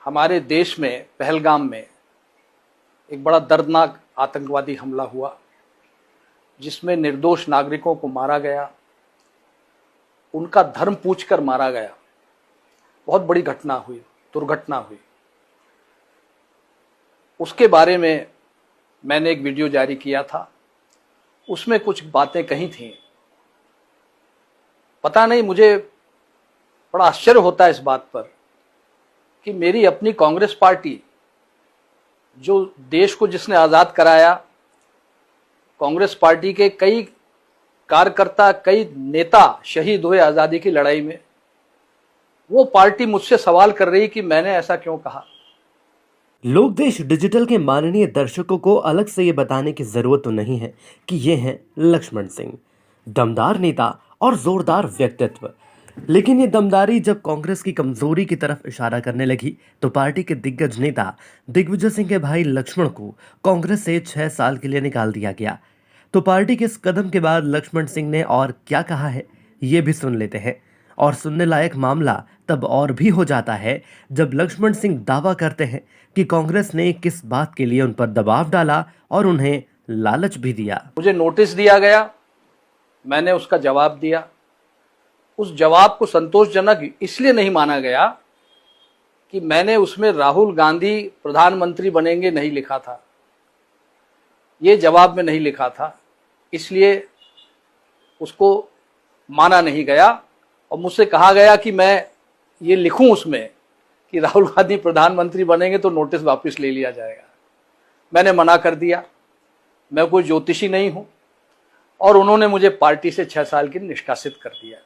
हमारे देश में पहलगाम में एक बड़ा दर्दनाक आतंकवादी हमला हुआ जिसमें निर्दोष नागरिकों को मारा गया, उनका धर्म पूछकर मारा गया। बहुत बड़ी घटना हुई, दुर्घटना हुई। उसके बारे में मैंने एक वीडियो जारी किया था, उसमें कुछ बातें कही थीं। पता नहीं, मुझे बड़ा आश्चर्य होता है इस बात पर कि मेरी अपनी कांग्रेस पार्टी, जो देश को जिसने आज़ाद कराया, कांग्रेस पार्टी के कई कार्यकर्ता, कई नेता शहीद हुए आज़ादी की लड़ाई में, वो पार्टी मुझसे सवाल कर रही कि मैंने ऐसा क्यों कहा। लोक देश डिजिटल के माननीय दर्शकों को अलग से ये बताने की जरूरत तो नहीं है कि ये हैं लक्ष्मण सिंह, दमदार नेता और जोरदार व्यक्तित्व। लेकिन ये दमदारी जब कांग्रेस की कमजोरी की तरफ इशारा करने लगी तो पार्टी के दिग्गज नेता दिग्विजय सिंह के भाई लक्ष्मण को कांग्रेस से 6 साल के लिए निकाल दिया गया। तो पार्टी के इस कदम के बाद लक्ष्मण सिंह ने और क्या कहा है, ये भी सुन लेते हैं। और सुनने लायक मामला तब और भी हो जाता है जब लक्ष्मण सिंह दावा करते हैं कि कांग्रेस ने किस बात के लिए उन पर दबाव डाला और उन्हें लालच भी दिया। मुझे नोटिस दिया गया, मैंने उसका जवाब दिया। उस जवाब को संतोषजनक इसलिए नहीं माना गया कि मैंने उसमें राहुल गांधी प्रधानमंत्री बनेंगे नहीं लिखा था, ये जवाब में नहीं लिखा था, इसलिए उसको माना नहीं गया। और मुझसे कहा गया कि मैं ये लिखूं उसमें कि राहुल गांधी प्रधानमंत्री बनेंगे तो नोटिस वापस ले लिया जाएगा। मैंने मना कर दिया, मैं कोई ज्योतिषी नहीं हूं, और उन्होंने मुझे पार्टी से 6 साल के निष्कासित कर दिया।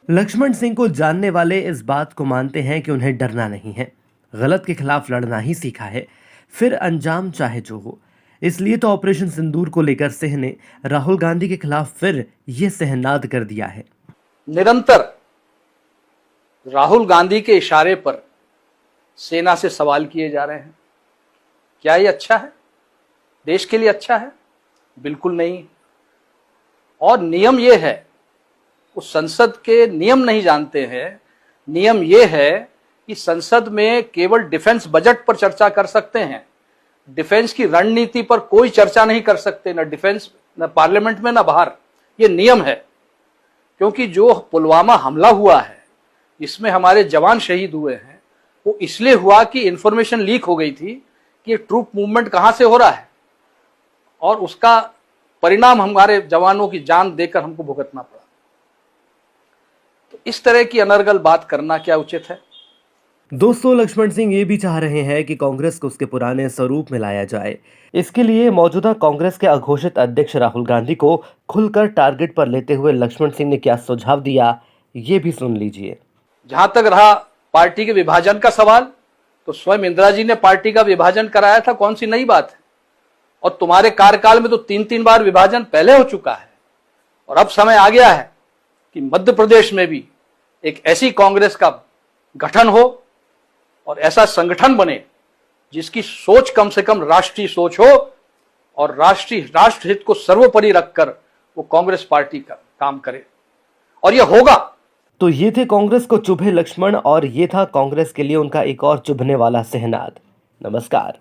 लक्ष्मण सिंह को जानने वाले इस बात को मानते हैं कि उन्हें डरना नहीं है, गलत के खिलाफ लड़ना ही सीखा है, फिर अंजाम चाहे जो हो। इसलिए तो ऑपरेशन सिंदूर को लेकर सिंह ने राहुल गांधी के खिलाफ फिर ये सहनाद कर दिया है। निरंतर राहुल गांधी के इशारे पर सेना से सवाल किए जा रहे हैं। क्या ये अच्छा है? देश के लिए अच्छा है? बिल्कुल नहीं। और नियम ये है, उस संसद के नियम नहीं जानते हैं। नियम ये है कि संसद में केवल डिफेंस बजट पर चर्चा कर सकते हैं, डिफेंस की रणनीति पर कोई चर्चा नहीं कर सकते, न डिफेंस, न पार्लियामेंट में, न बाहर। ये नियम है। क्योंकि जो पुलवामा हमला हुआ है, इसमें हमारे जवान शहीद हुए हैं, वो इसलिए हुआ कि इंफॉर्मेशन लीक हो गई थी कि ये ट्रूप मूवमेंट कहां से हो रहा है, और उसका परिणाम हमारे जवानों की जान देकर हमको भुगतना पड़ा। तो इस तरह की अनर्गल बात करना क्या उचित है? दोस्तों, लक्ष्मण सिंह ये भी चाह रहे हैं कि कांग्रेस को उसके पुराने स्वरूप में लाया जाए। इसके लिए मौजूदा कांग्रेस के अघोषित अध्यक्ष राहुल गांधी को खुलकर टारगेट पर लेते हुए लक्ष्मण सिंह ने क्या सुझाव दिया, ये भी सुन लीजिए। जहां तक रहा पार्टी के विभाजन का सवाल, तो स्वयं इंदिरा जी ने पार्टी का विभाजन कराया था, कौन सी नई बात है? और तुम्हारे कार्यकाल में तो 3-3 बार विभाजन पहले हो चुका है। और अब समय आ गया है कि मध्य प्रदेश में भी एक ऐसी कांग्रेस का गठन हो और ऐसा संगठन बने जिसकी सोच कम से कम राष्ट्रीय सोच हो, और राष्ट्रहित को सर्वोपरि रखकर वो कांग्रेस पार्टी का काम करे, और ये होगा। तो ये थे कांग्रेस को चुभे लक्ष्मण, और ये था कांग्रेस के लिए उनका एक और चुभने वाला सहनाद। नमस्कार।